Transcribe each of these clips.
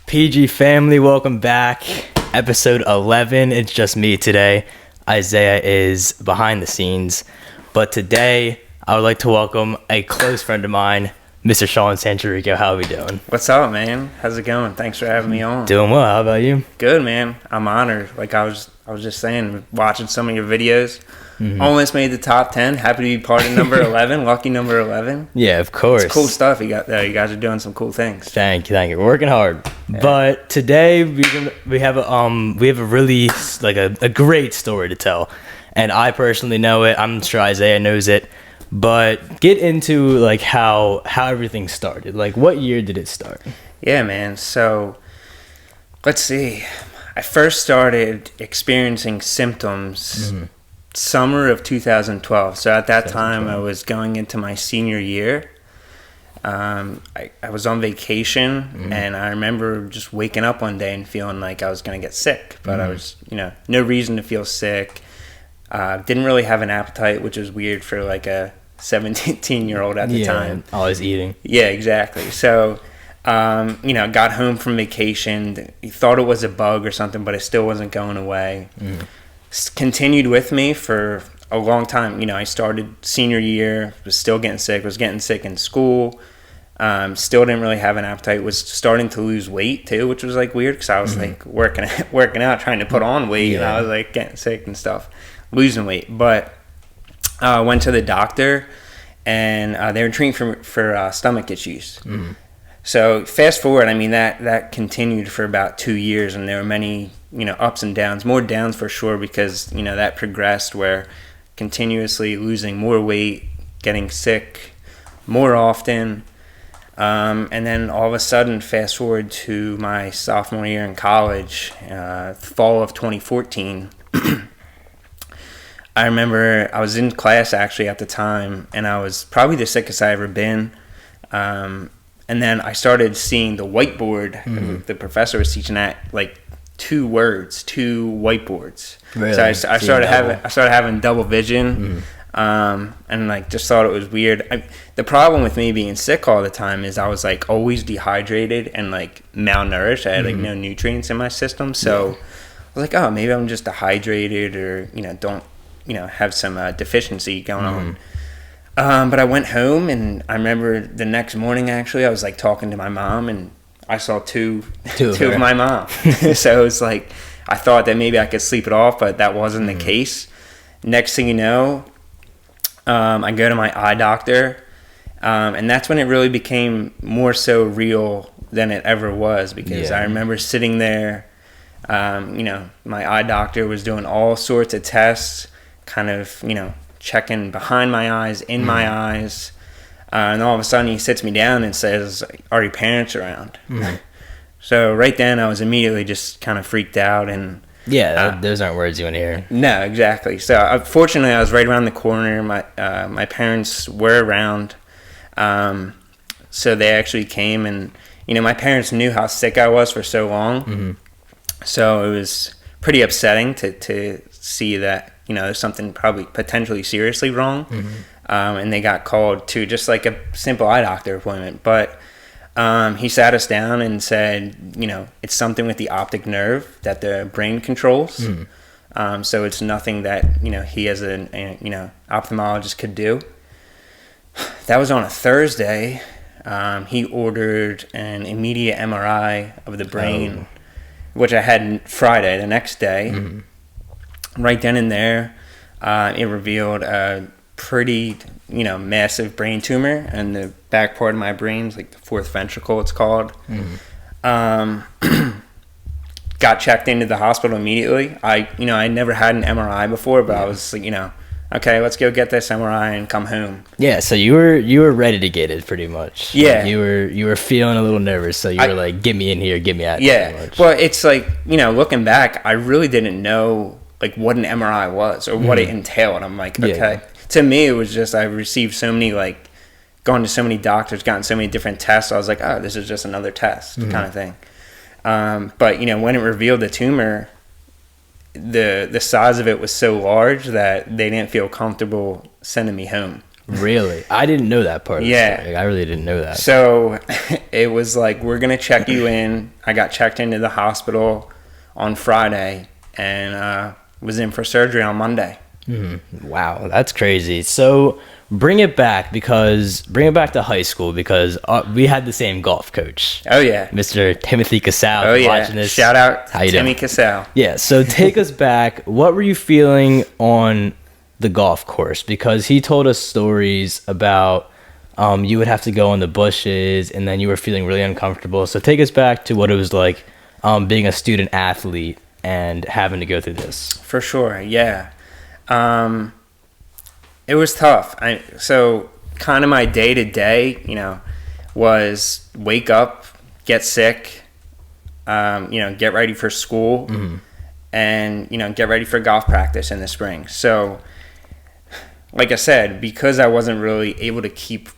PG family, welcome back. Episode 11. It's just me today. Isaiah is behind the scenes. But today, I would like to welcome a close friend of mine, Mr. Sean Sancharico. How are we doing? What's up, man? How's it going? Thanks for having me on. Doing well. How about you? Good, man. I'm honored. Like I was just saying, watching some of your videos. Almost made the top 10. Happy to be part of number 11. Lucky number 11. Yeah, of course. It's cool stuff you got there. You guys are doing some cool things. Thank you. We're working hard. Yeah. But today we have a really a great story to tell, and I personally know it. I'm sure Isaiah knows it. But get into like how everything started. Like, what year did it start? Yeah, man. So let's see. I first started experiencing symptoms summer of 2012. So at that time, I was going into my senior year. I was on vacation, and I remember just waking up one day and feeling like I was going to get sick. But I was, no reason to feel sick. Didn't really have an appetite, which was weird for like a 17-year-old at the time. Always eating. Yeah, exactly. So, got home from vacation. Thought it was a bug or something, but it still wasn't going away. Continued with me for a long time. I started senior year, was still getting sick, was getting sick in school. Still didn't really have an appetite, was starting to lose weight too, which was like weird because I was like working out, trying to put on weight, and I was like getting sick and stuff, losing weight. But went to the doctor, and they were treating for stomach issues. So fast forward, I mean, that continued for about 2 years, and there were many, ups and downs, more downs for sure, because, that progressed where continuously losing more weight, getting sick more often. And then all of a sudden, fast forward to my sophomore year in college, fall of 2014, I remember I was in class actually at the time, and I was probably the sickest I ever been. And then I started seeing the whiteboard the professor was teaching at, like, two whiteboards. Really? So I started having double vision, and like just thought it was weird. The problem with me being sick all the time is I was like always dehydrated and like malnourished. I had like no nutrients in my system, so I was like, oh, maybe I'm just dehydrated or don't have some deficiency going on. But I went home, and I remember the next morning, actually, I was like talking to my mom, and I saw two of my mom. So it was like, I thought that maybe I could sleep it off, but that wasn't the case. Next thing you know, I go to my eye doctor, and that's when it really became more so real than it ever was, because I remember sitting there, my eye doctor was doing all sorts of tests, kind of, checking behind my eyes, in my eyes, and all of a sudden he sits me down and says, "Are your parents around?" So right then I was immediately just kind of freaked out, and those aren't words you want to hear. No, exactly. So fortunately I was right around the corner. My parents were around, so they actually came, and my parents knew how sick I was for so long, so it was pretty upsetting to see that there's something probably potentially seriously wrong. And they got called to just like a simple eye doctor appointment. But he sat us down and said, it's something with the optic nerve that the brain controls. So it's nothing that, he as an ophthalmologist could do. That was on a Thursday. He ordered an immediate MRI of the brain, which I had Friday, the next day. Right then and there, it revealed a pretty, massive brain tumor in the back part of my brain, like the fourth ventricle, it's called. Got checked into the hospital immediately. I never had an MRI before, but I was like, okay, let's go get this MRI and come home. Yeah, so you were ready to get it pretty much. Yeah. Like you were feeling a little nervous, so you were like, get me in here, get me out. Yeah. Pretty much. Well, it's like, looking back, I really didn't know like what an MRI was or what it entailed. I'm like, okay. To me, it was just I received so many, like, gone to so many doctors, gotten so many different tests. So I was like, oh, this is just another test kind of thing. But, when it revealed the tumor, the size of it was so large that they didn't feel comfortable sending me home. Really? I didn't know that part. Yeah. Of the story. I really didn't know that. So it was like, we're going to check you in. I got checked into the hospital on Friday and was in for surgery on Monday. Wow, that's crazy. So bring it back to high school, because we had the same golf coach. Oh, yeah. Mr. Timothy Casal. Oh, yeah. Watching this. Shout out How you Timmy doing? Casal. Yeah, so take us back. What were you feeling on the golf course? Because he told us stories about you would have to go in the bushes and then you were feeling really uncomfortable. So take us back to what it was like being a student athlete and having to go through this. For sure, yeah. It was tough. So kind of my day-to-day, was wake up, get sick, get ready for school, and, get ready for golf practice in the spring. So, like I said, because I wasn't really able to keep,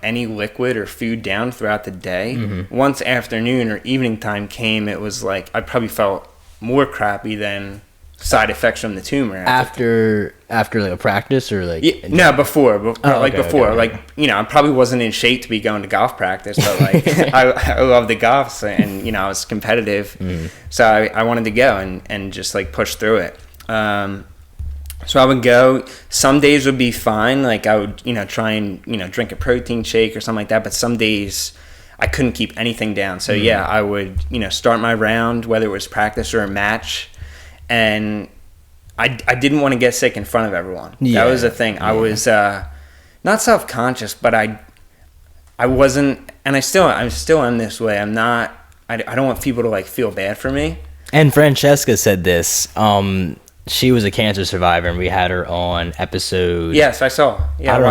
any liquid or food down throughout the day, once afternoon or evening time came, it was like I probably felt more crappy than side effects from the tumor. After like a practice, or like no, before Okay. like I probably wasn't in shape to be going to golf practice, but like I love the golf, and I was competitive, so I wanted to go and just like push through it. So I would go. Some days would be fine, like I would try and drink a protein shake or something like that, but some days I couldn't keep anything down. So yeah, I would start my round, whether it was practice or a match, and I didn't want to get sick in front of everyone. Yeah. That was the thing. I was not self-conscious, but I wasn't, and I'm still in this way. I'm not. I don't want people to like feel bad for me. And Francesca said this. She was a cancer survivor, and we had her on episode. Yes, I saw. Yeah, I don't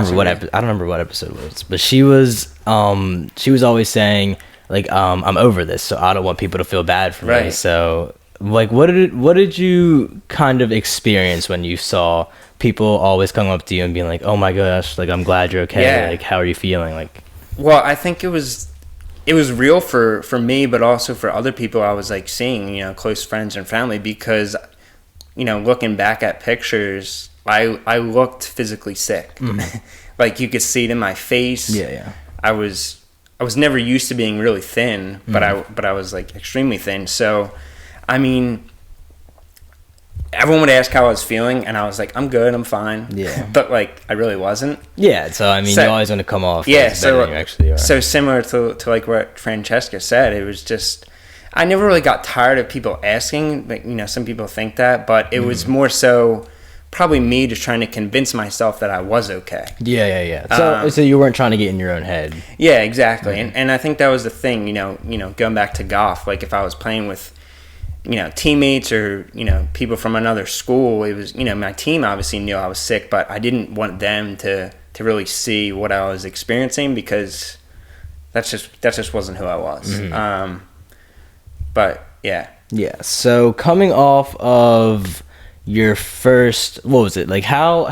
remember what episode it was, but she was always saying like, I'm over this, so I don't want people to feel bad for me. Right. So like, what did you kind of experience when you saw people always coming up to you and being like, oh my gosh, like I'm glad you're okay. Yeah. Like, how are you feeling? Like, well, I think it was real for me, but also for other people I was like seeing, close friends and family, because looking back at pictures, I looked physically sick. Like you could see it in my face. yeah. I was never used to being really thin, but I was like extremely thin. So, I mean, everyone would ask how I was feeling, and I was like, I'm good, I'm fine. Yeah. But like I really wasn't. Yeah. So I mean, you always want to come off. Yeah. as better than you actually are. So similar to like what Francesca said, it was just, I never really got tired of people asking. Like, some people think that, but it was more so probably me just trying to convince myself that I was okay. Yeah. So you weren't trying to get in your own head. Yeah, exactly. And I think that was the thing, going back to golf, like if I was playing with, teammates or, people from another school, it was, my team obviously knew I was sick, but I didn't want them to really see what I was experiencing, because that just wasn't who I was. But yeah. Yeah. So coming off of your first, what was it like? How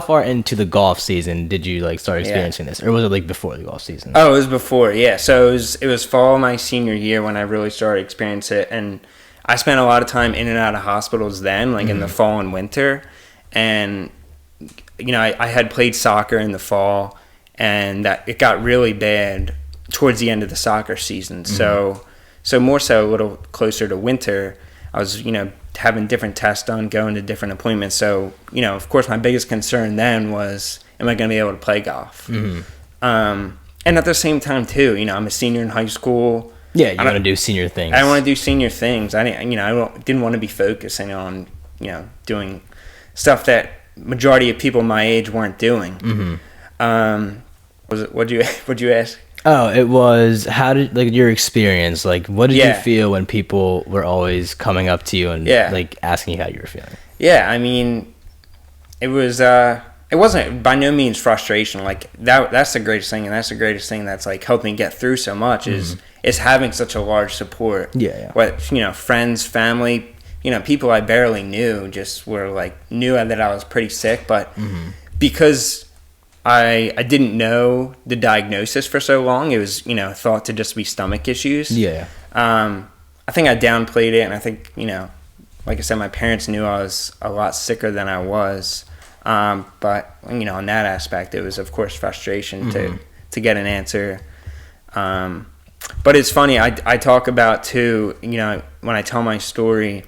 far into the golf season did you like start experiencing this, or was it like before the golf season? Oh, it was before. Yeah. So it was fall of my senior year when I really started experiencing it, and I spent a lot of time in and out of hospitals then, like in the fall and winter, and I had played soccer in the fall, and that it got really bad towards the end of the soccer season. So more so a little closer to winter, I was, having different tests done, going to different appointments. So, of course, my biggest concern then was, am I going to be able to play golf? And at the same time, too, I'm a senior in high school. Yeah, you want to do senior things. I want to do senior things. I didn't want to be focusing on, doing stuff that majority of people my age weren't doing. What'd you ask? Oh, it was, how did, like, your experience, like, what did you feel when people were always coming up to you and like asking you how you were feeling? Yeah, I mean, it wasn't by no means frustration. Like that's the greatest thing, and that's the greatest thing that's like helped me get through so much is having such a large support. What, friends, family, people I barely knew just were like, knew that I was pretty sick, but because I didn't know the diagnosis for so long. It was, thought to just be stomach issues. I think I downplayed it, and I think, like I said, my parents knew I was a lot sicker than I was. But in that aspect, it was of course frustration to get an answer. But it's funny. I talk about too. When I tell my story,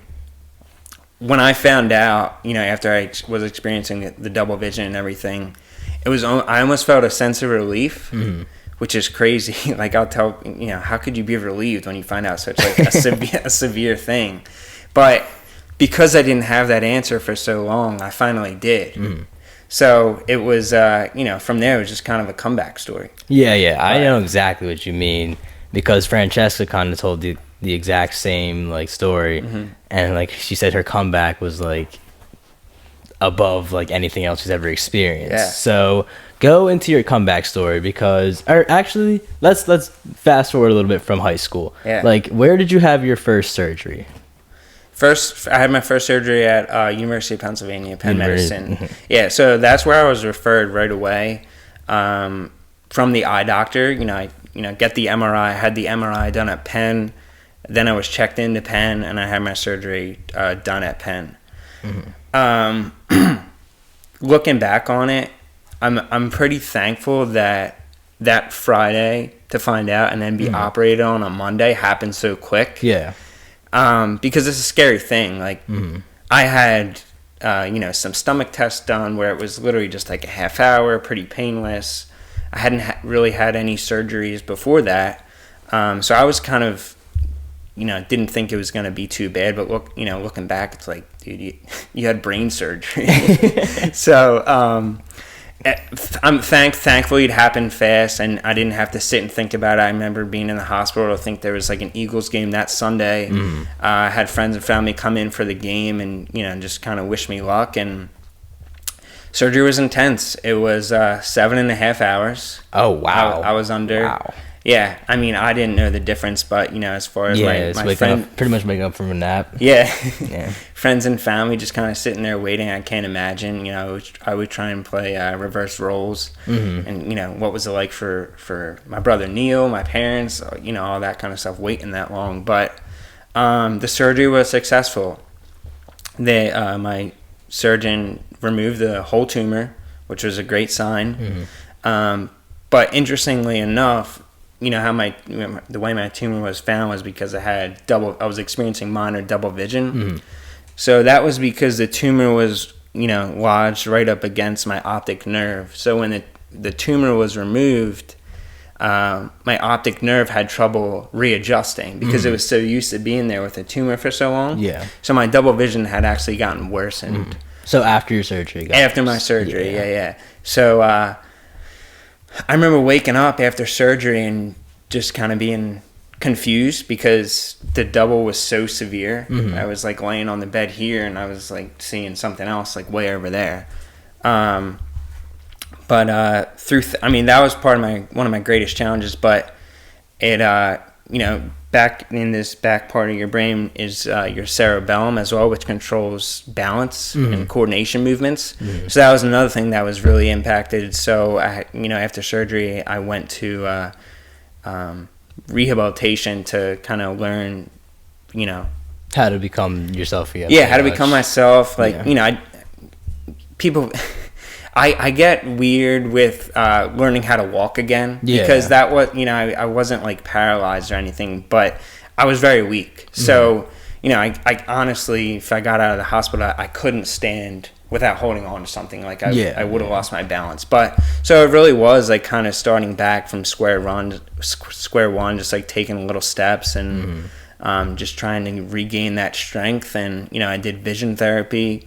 when I found out, after I was experiencing the double vision and everything, I almost felt a sense of relief. Which is crazy. Like I'll tell, how could you be relieved when you find out such like a severe thing? But because I didn't have that answer for so long, I finally did. So it was, from there, it was just kind of a comeback story. Yeah. I know exactly what you mean, because Francesca kind of told the exact same like story, and like she said her comeback was like above like anything else she's ever experienced. Yeah. So go into your comeback story, because, or actually, let's fast forward a little bit from high school. Yeah. Like, where did you have your first surgery? I had my first surgery at University of Pennsylvania, Penn Medicine. Yeah, so that's where I was referred right away from the eye doctor. Get the MRI. I had the MRI done at Penn. Then I was checked into Penn, and I had my surgery done at Penn. Looking back on it, I'm pretty thankful that Friday to find out and then be operated on Monday happened so quick. Yeah. Because it's a scary thing. Like I had, some stomach tests done where it was literally just like a half hour, pretty painless. I hadn't really had any surgeries before that. So I was kind of, didn't think it was going to be too bad, but looking back, it's like, dude, you had brain surgery. So, I'm thankful it happened fast, and I didn't have to sit and think about it. I remember being in the hospital. I think there was like an Eagles game that Sunday. I had friends and family come in for the game, and just kind of wish me luck. And surgery was intense. It was 7.5 hours. Oh wow! I was under. Wow. Yeah, I mean, I didn't know the difference, but as far as my friend, pretty much waking up from a nap. Yeah, Yeah. Friends and family just kind of sitting there waiting. I can't imagine. I would try and play reverse roles, and what was it like for my brother Neil, my parents, all that kind of stuff, waiting that long. But the surgery was successful. My surgeon removed the whole tumor, which was a great sign. But interestingly enough, how the way my tumor was found was because I was experiencing minor double vision. So that was because the tumor was, lodged right up against my optic nerve. So when the tumor was removed, my optic nerve had trouble readjusting because it was so used to being there with a tumor for so long. Yeah. So my double vision had actually gotten worsened. So after your surgery? After my surgery, yeah. So I remember waking up after surgery and just kind of being confused because the double was so severe. I was like laying on the bed here and I was like seeing something else like way over there. But that was one of my greatest challenges. But it back in this back part of your brain is your cerebellum as well, which controls balance and coordination movements. So that was another thing that was really impacted. So after surgery, I went to rehabilitation to kind of learn, how to become yourself again. Yeah, how to become myself. Like, I get weird with learning how to walk again because that was, I wasn't like paralyzed or anything, but I was very weak. So, I honestly, if I got out of the hospital, I couldn't stand without holding on to something. Like I would have lost my balance. But so it really was like kind of starting back from square one, just like taking little steps and just trying to regain that strength. And, I did vision therapy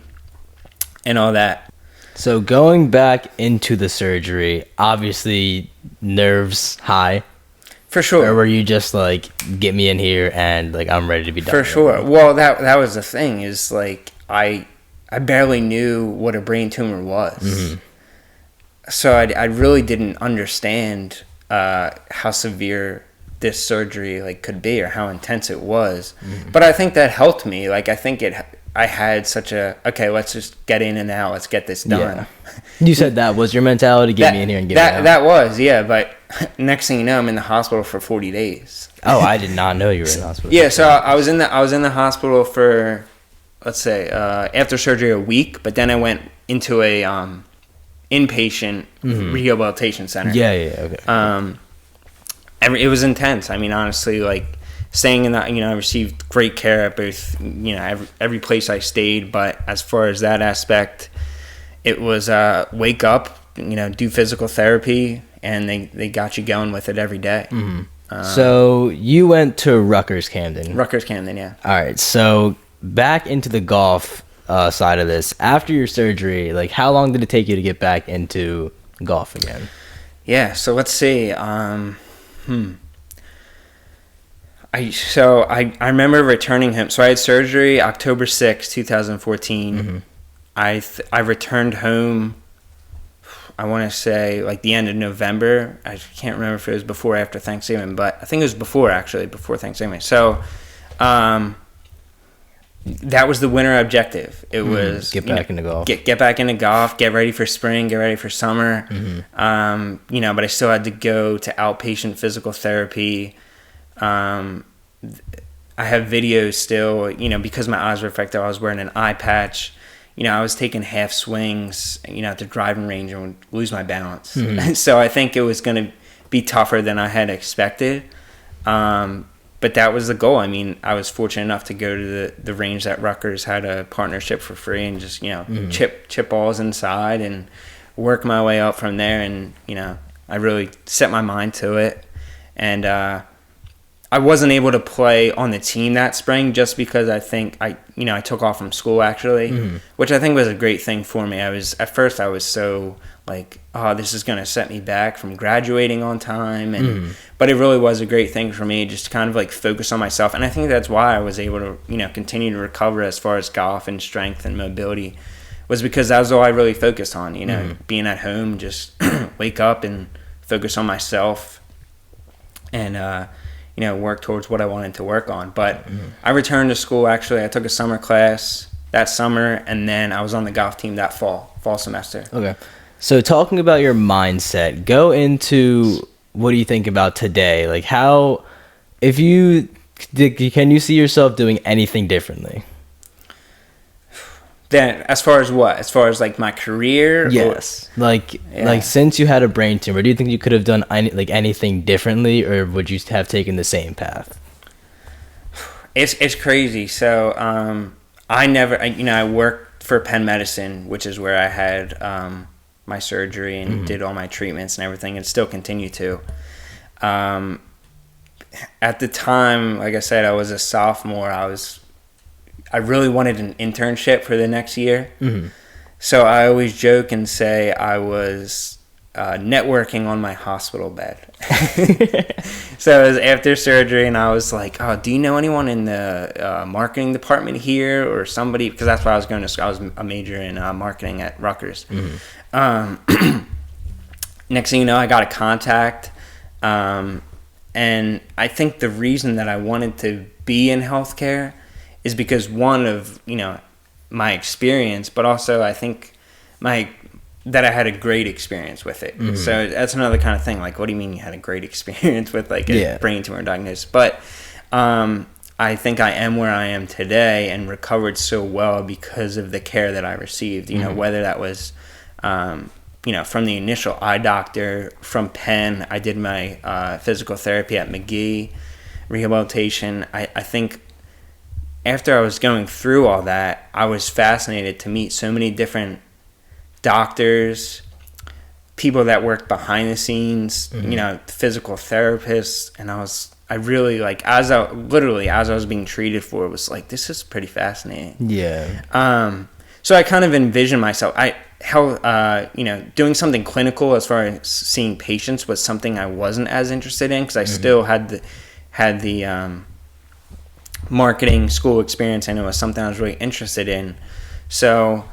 and all that. So going back into the surgery, obviously nerves high. For sure. Or were you just like, get me in here and like I'm ready to be done? For sure. Well, that was the thing is like I barely knew what a brain tumor was. So I really didn't understand how severe this surgery like could be or how intense it was. But I think that helped me. Like I think I had such okay, let's just get in and out. Let's get this done. Yeah. You said that was your mentality, get me in here and get me out. That was, yeah. But next thing you know, I'm in the hospital for 40 days. Oh, I did not know you were in the hospital. Yeah, so I was in the hospital for let's say, after surgery a week, but then I went into a inpatient rehabilitation center. Okay. It was intense. I mean, honestly, like staying in that, I received great care at both, every place I stayed. But as far as that aspect, it was wake up, do physical therapy, and they got you going with it every day. So you went to Rutgers Camden. Rutgers Camden, yeah. All right. So back into the golf side of this. After your surgery, like how long did it take you to get back into golf again? Yeah. So let's see. I remember returning home. So I had surgery October 6, 2014. I returned home, I want to say like the end of November. I can't remember if it was before or after Thanksgiving, but I think it was before Thanksgiving. So that was the winter objective. It was get back into golf. Get back into golf, get ready for spring, get ready for summer. But I still had to go to outpatient physical therapy. I have videos still, because my eyes were affected, I was wearing an eye patch. I was taking half swings, at the driving range and would lose my balance. So I think it was going to be tougher than I had expected. But that was the goal. I mean, I was fortunate enough to go to the range that Rutgers had a partnership for free and just, chip balls inside and work my way up from there. And, I really set my mind to it. And I wasn't able to play on the team that spring just because I think I took off from school actually, which I think was a great thing for me. At first I was so like, oh, this is going to set me back from graduating on time. But it really was a great thing for me just to kind of like focus on myself. And I think that's why I was able to, continue to recover as far as golf and strength and mobility, was because that was all I really focused on, being at home, just wake up and focus on myself and, work towards what I wanted to work on. But I returned to school, actually. I took a summer class that summer, and then I was on the golf team that fall semester. Okay. So talking about your mindset, go into what do you think about today? Like can you see yourself doing anything differently? Then, as far as what? As far as like my career? Yes. Like since you had a brain tumor, do you think you could have done anything differently, or would you have taken the same path? It's crazy. So I worked for Penn Medicine, which is where I had my surgery and did all my treatments and everything, and still continue to. At the time, like I said, I was a sophomore. I really wanted an internship for the next year. So I always joke and say I was networking on my hospital bed. So it was after surgery, and I was like, oh, do you know anyone in the marketing department here or somebody? Because that's what I was going to school. I was a major in marketing at Rutgers. Next thing you know, I got a contact. And I think the reason that I wanted to be in healthcare is because one of, my experience, but also I think that I had a great experience with it. So that's another kind of thing. Like, what do you mean you had a great experience with like a brain tumor diagnosis? But I think I am where I am today and recovered so well because of the care that I received, whether that was, from the initial eye doctor, from Penn. I did my physical therapy at McGee, rehabilitation. I think after I was going through all that, I was fascinated to meet so many different doctors, people that worked behind the scenes, physical therapists, and I really like, as I was being treated for it, was like, this is pretty fascinating. Yeah. So I kind of envisioned myself, doing something clinical as far as seeing patients was something I wasn't as interested in, because I still had the marketing school experience, and it was something I was really interested in. So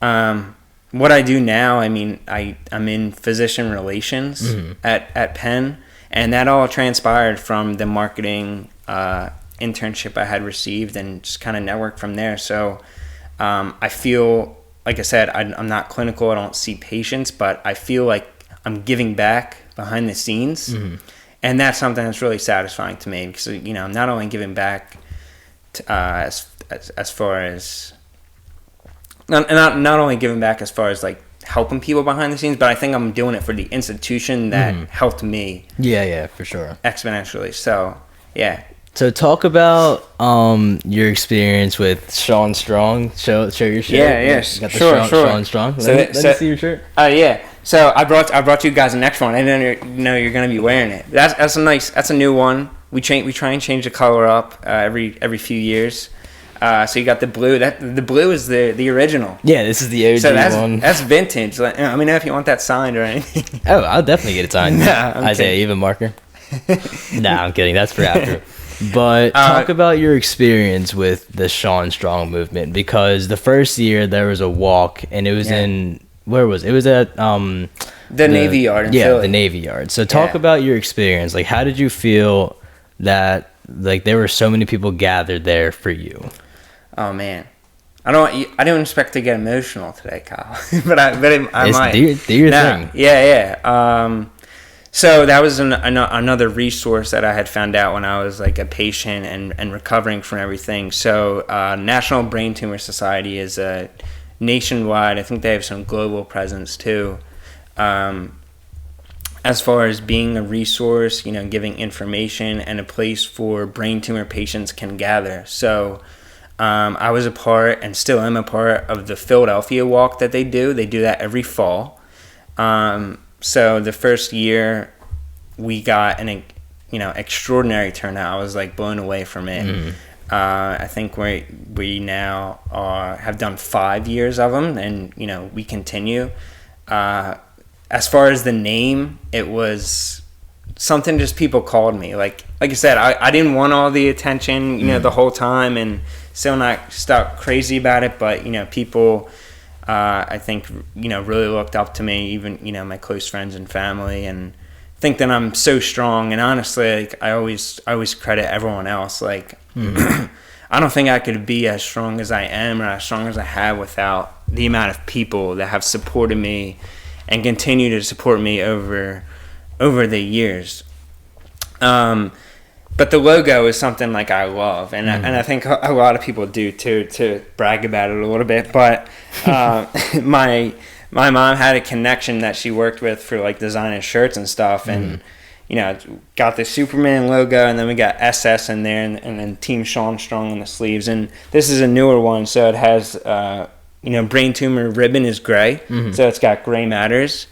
what I do now, I mean, I'm in physician relations at Penn, and that all transpired from the marketing internship I had received, and just kind of networked from there. So I feel, like I said, I'm not clinical, I don't see patients, but I feel like I'm giving back behind the scenes, and that's something that's really satisfying to me, because I'm not only giving back to, as far as not only giving back as far as like helping people behind the scenes, but I think I'm doing it for the institution that helped me. Yeah, for sure. Exponentially. So, yeah. So talk about your experience with Sean Strong. Show your shirt. Yeah, got the sure. Sean Strong. Let me see your shirt. Yeah. So I brought you guys an extra one. I didn't know you're gonna be wearing it. That's a new one. We try and change the color up every few years. So you got the blue. The blue is the original. Yeah, this is the OG one. That's vintage. Let me know if you want that signed or anything. Oh, I'll definitely get it signed. Nah, Isaiah, even marker. Nah, I'm kidding. That's for after. But talk about your experience with the Sean Strong movement, because the first year there was a walk and it was in, where was it? It was at the Navy Yard in Philly. The Navy Yard. So talk about your experience. Like, how did you feel that like there were so many people gathered there for you? Oh man, I don't expect to get emotional today, Kyle, but I might. Do your thing. Yeah. So that was another resource that I had found out when I was like a patient and recovering from everything. So National Brain Tumor Society is nationwide. I think they have some global presence too. As far as being a resource, giving information and a place for brain tumor patients can gather. So I was a part and still am a part of the Philadelphia walk that they do. They do that every fall. So the first year we got an extraordinary turnout. I was like blown away from it. I think we now have done 5 years of them, and we continue. As far as the name, it was something just people called me. Like I said, I didn't want all the attention the whole time, and still not stuck crazy about it. But people. I think really looked up to me, even my close friends and family, and think that I'm so strong. And honestly, like I always credit everyone else. Like I don't think I could be as strong as I am or as strong as I have without the amount of people that have supported me and continue to support me over the years. But the logo is something like I love, and I think a lot of people do too, to brag about it a little bit. But my mom had a connection that she worked with for like designing shirts and stuff, and got the Superman logo, and then we got SS in there, and then Team Sean Strong on the sleeves. And this is a newer one, so it has brain tumor ribbon is gray, so it's got gray matters,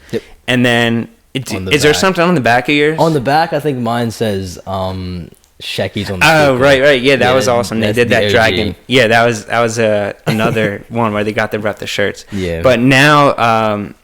and then. Is there something on the back of yours? On the back, I think mine says Shecky's on the Oh, right. Yeah, that was awesome. They did that dragon. Yeah, that was another one where they got to rep the shirts. Yeah. But now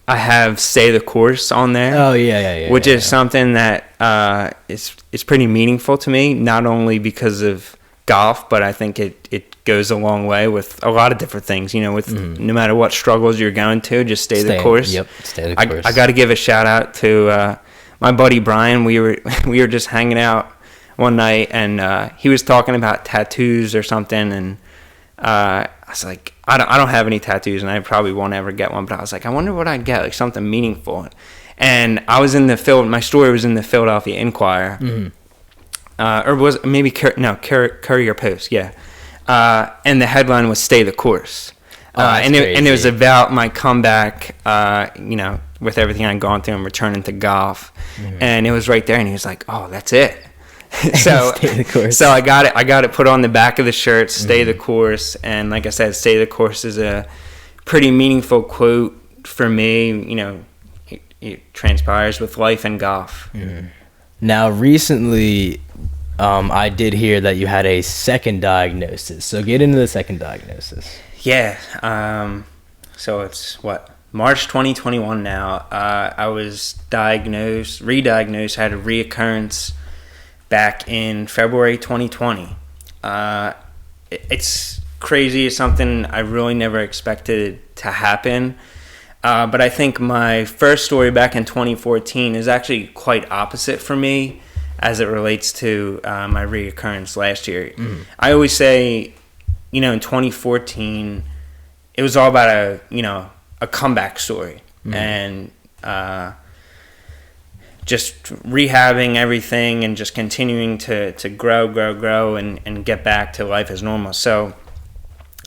I have Stay the Course on there. Oh, yeah. Which is something that is pretty meaningful to me, not only because of golf, but I think it goes a long way with a lot of different things, with no matter what struggles you're going to, just stay the course. Yep, stay the course. I got to give a shout out to my buddy Brian. We were just hanging out one night, and he was talking about tattoos or something, and I was like, I don't have any tattoos, and I probably won't ever get one, but I was like, I wonder what I'd get, like something meaningful. And I was in my story was in the Philadelphia Inquirer, or was it maybe Courier Post, yeah. And the headline was "Stay the Course," and it was about my comeback, with everything I'd gone through and returning to golf, and it was right there. And he was like, "Oh, that's it." So, Stay the course. So I got it put on the back of the shirt. Stay the course, and like I said, "Stay the Course" is a pretty meaningful quote for me. It transpires with life and golf. Now, recently. I did hear that you had a second diagnosis. So get into the second diagnosis. Yeah. So it's March 2021 now. I was re-diagnosed, had a reoccurrence back in February 2020. It's crazy. It's something I really never expected to happen. But I think my first story back in 2014 is actually quite opposite for me as it relates to my reoccurrence last year. I always say, in 2014, it was all about a comeback story, and just rehabbing everything and just continuing to grow and get back to life as normal. So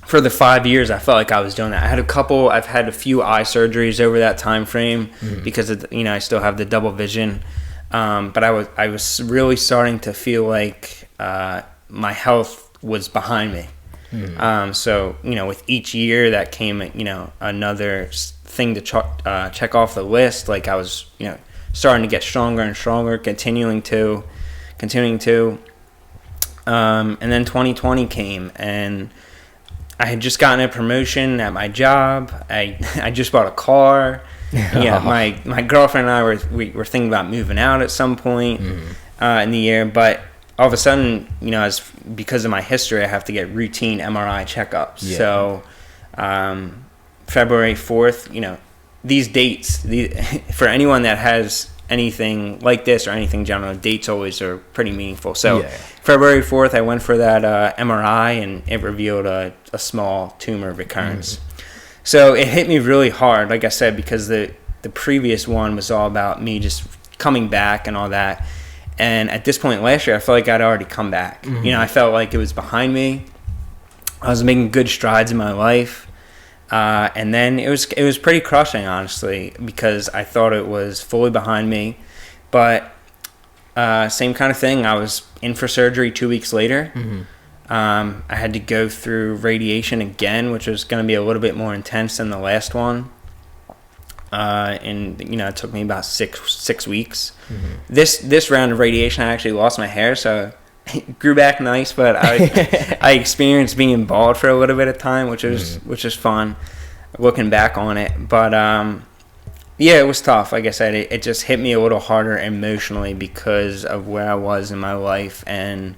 for the 5 years, I felt like I was doing that. I've had a few eye surgeries over that time frame because of I still have the double vision. But I was really starting to feel like my health was behind me. So with each year that came, another thing to check off the list. Like I was, starting to get stronger and stronger, continuing to. And then 2020 came, and I had just gotten a promotion at my job. I just bought a car. Yeah, my girlfriend and I were thinking about moving out at some point in the year, but all of a sudden, because of my history, I have to get routine MRI checkups. Yeah. So February 4th, these dates, for anyone that has anything like this or anything general, dates always are pretty meaningful. So February 4th, I went for that MRI, and it revealed a small tumor recurrence. So it hit me really hard, like I said, because the previous one was all about me just coming back and all that. And at this point last year, I felt like I'd already come back. I felt like it was behind me. I was making good strides in my life. And then it was pretty crushing, honestly, because I thought it was fully behind me. But same kind of thing. I was in for surgery 2 weeks later. I had to go through radiation again, which was going to be a little bit more intense than the last one. And it took me about six weeks. This round of radiation, I actually lost my hair, so it grew back nice. But I experienced being bald for a little bit of time, which is fun, looking back on it. But it was tough. Like I said, it just hit me a little harder emotionally because of where I was in my life, and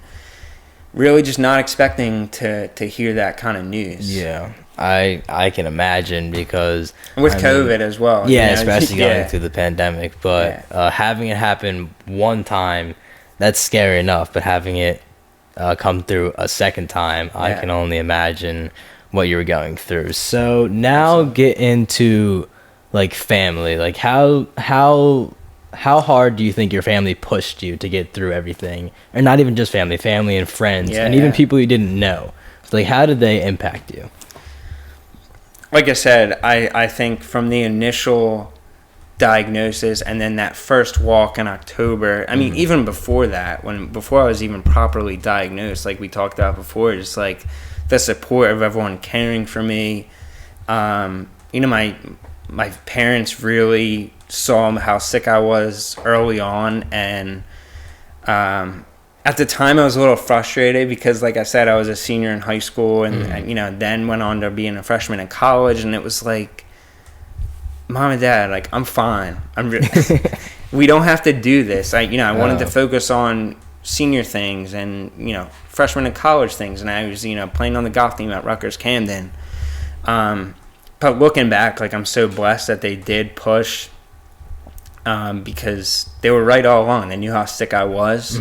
really just not expecting to hear that kind of news. Yeah. I can imagine, because with COVID as well. Yeah, especially going through the pandemic. But having it happen one time, that's scary enough. But having it come through a second time, I can only imagine what you were going through. So now get into like family. Like how hard do you think your family pushed you to get through everything? Or not even just family and friends, and even people you didn't know. So, like, how did they impact you? Like I said, I think from the initial diagnosis and then that first walk in October, I mean, even before that, before I was even properly diagnosed, like we talked about before, just like the support of everyone caring for me. My parents really saw how sick I was early on, and at the time I was a little frustrated because, like I said, I was a senior in high school, and then went on to being a freshman in college, and it was like, Mom and Dad, like, I'm fine. We don't have to do this. I wanted to focus on senior things and freshman and college things, and I was playing on the golf team at Rutgers Camden. But looking back, like, I'm so blessed that they did push, because they were right all along. They knew how sick I was.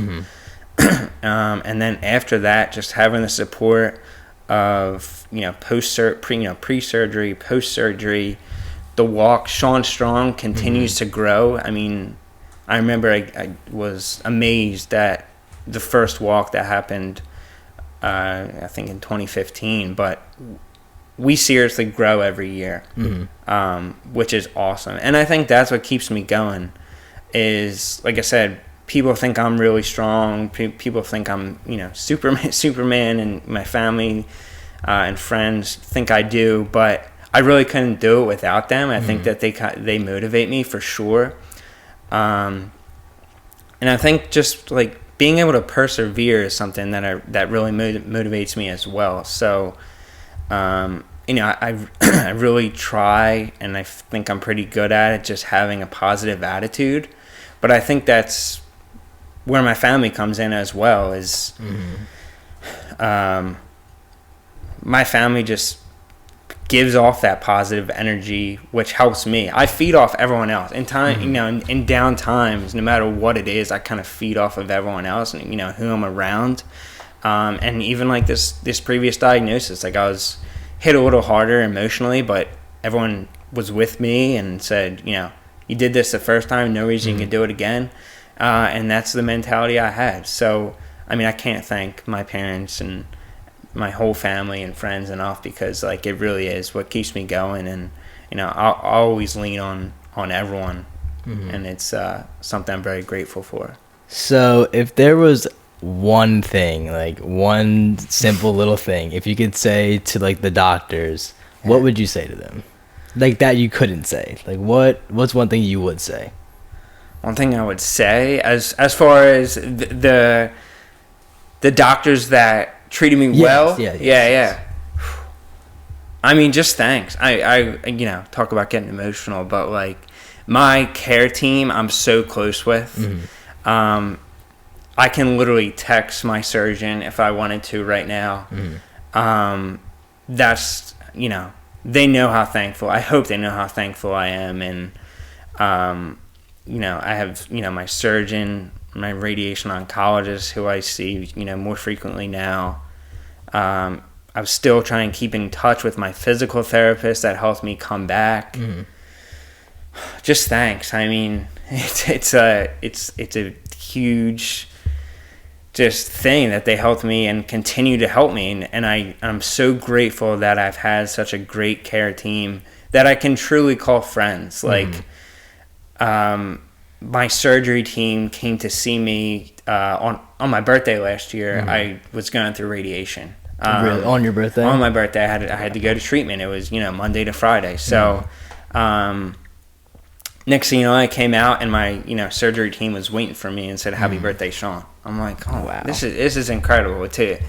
And then after that, just having the support of pre-surgery, post-surgery, the walk. Sean Strong continues to grow. I mean, I remember I was amazed at the first walk that happened, I think in 2015, but we seriously grow every year, which is awesome. And I think that's what keeps me going is, like I said, people think I'm really strong. People think I'm, Superman, and my family and friends think I do, but I really couldn't do it without them. I think that they motivate me for sure. And I think just like being able to persevere is something that really motivates me as well. So, I really try, and I think I'm pretty good at it, just having a positive attitude. But I think that's where my family comes in as well, is my family just gives off that positive energy, which helps me. I feed off everyone else. In time, in down times, no matter what it is, I kind of feed off of everyone else and, who I'm around. And even like this previous diagnosis, like I was hit a little harder emotionally, but everyone was with me and said, you did this the first time, no reason you can do it again. And that's the mentality I had. So, I mean, I can't thank my parents and my whole family and friends enough, because like it really is what keeps me going. And I'll always lean on everyone, and it's something I'm very grateful for. So if there was one thing, like one simple little thing, if you could say to like the doctors, what would you say to them? Like that you couldn't say. Like what's one thing you would say? One thing I would say, as far as the doctors that treated me well, yeah. I mean, just thanks. I talk about getting emotional, but like my care team, I'm so close with. I can literally text my surgeon if I wanted to right now. That's, they know how thankful, I hope they know how thankful I am. And, I have, my surgeon, my radiation oncologist who I see, more frequently now. I'm still trying to keep in touch with my physical therapist that helped me come back. Just thanks. I mean, it's a huge just thing that they helped me and continue to help me, and I'm so grateful that I've had such a great care team that I can truly call friends. Like my surgery team came to see me on my birthday last year. I was going through radiation. Really? On your birthday? On my birthday, I had to go to treatment. It was Monday to Friday. So next thing you know, I came out and my surgery team was waiting for me and said, "Happy birthday, Sean." I'm like, oh wow, this is incredible to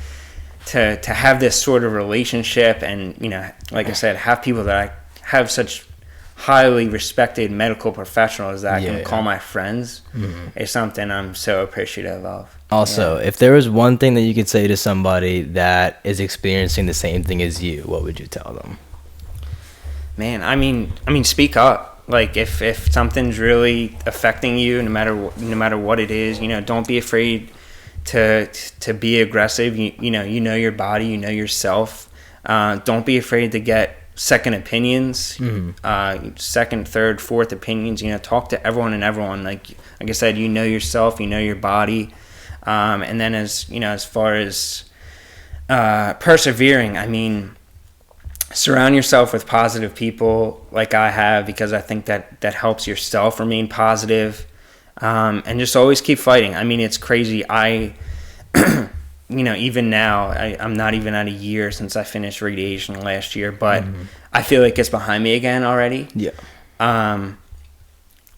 have this sort of relationship, and like I said, have people that I have such highly respected medical professionals that I can call my friends is something I'm so appreciative of. Also, if there was one thing that you could say to somebody that is experiencing the same thing as you, what would you tell them? Man, I mean, speak up. Like if something's really affecting you, no matter what it is, don't be afraid to be aggressive. You know your body, you know yourself. Don't be afraid to get second opinions, second, third, fourth opinions. Talk to everyone and everyone. Like I said, you know yourself, you know your body. And then as far as persevering, I mean, surround yourself with positive people like I have, because I think that helps yourself remain positive. And just always keep fighting. I mean, it's crazy. Even now, I'm not even at a year since I finished radiation last year, but I feel like it's behind me again already. Yeah.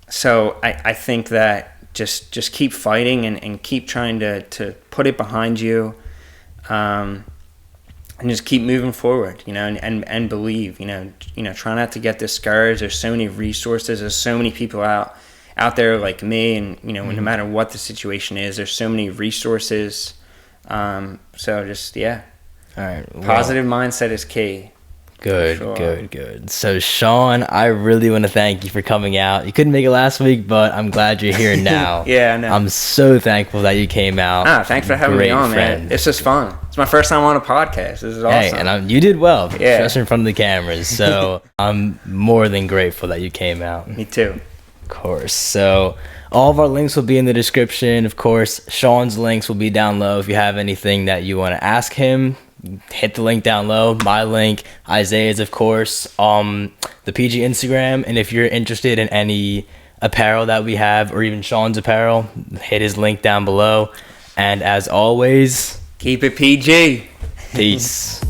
So I think that just keep fighting and keep trying to put it behind you. And just keep moving forward, and believe, try not to get discouraged. There's so many resources. There's so many people out there like me, and, no matter what the situation is, there's so many resources. So just, All right. Well, positive mindset is key. Good. So, Sean, I really want to thank you for coming out. You couldn't make it last week, but I'm glad you're here now. Yeah, I know. I'm so thankful that you came out. Thanks for having me on, man. It's just fun. It's my first time on a podcast. This is awesome. Hey, and you did well, especially in front of the cameras. So, I'm more than grateful that you came out. Me too. Of course. So, all of our links will be in the description. Of course, Sean's links will be down low. If you have anything that you want to ask him, hit the link down low. My link, Isaiah's, of course, the PG Instagram. And if you're interested in any apparel that we have, or even Sean's apparel, hit his link down below. And as always, keep it PG. Peace.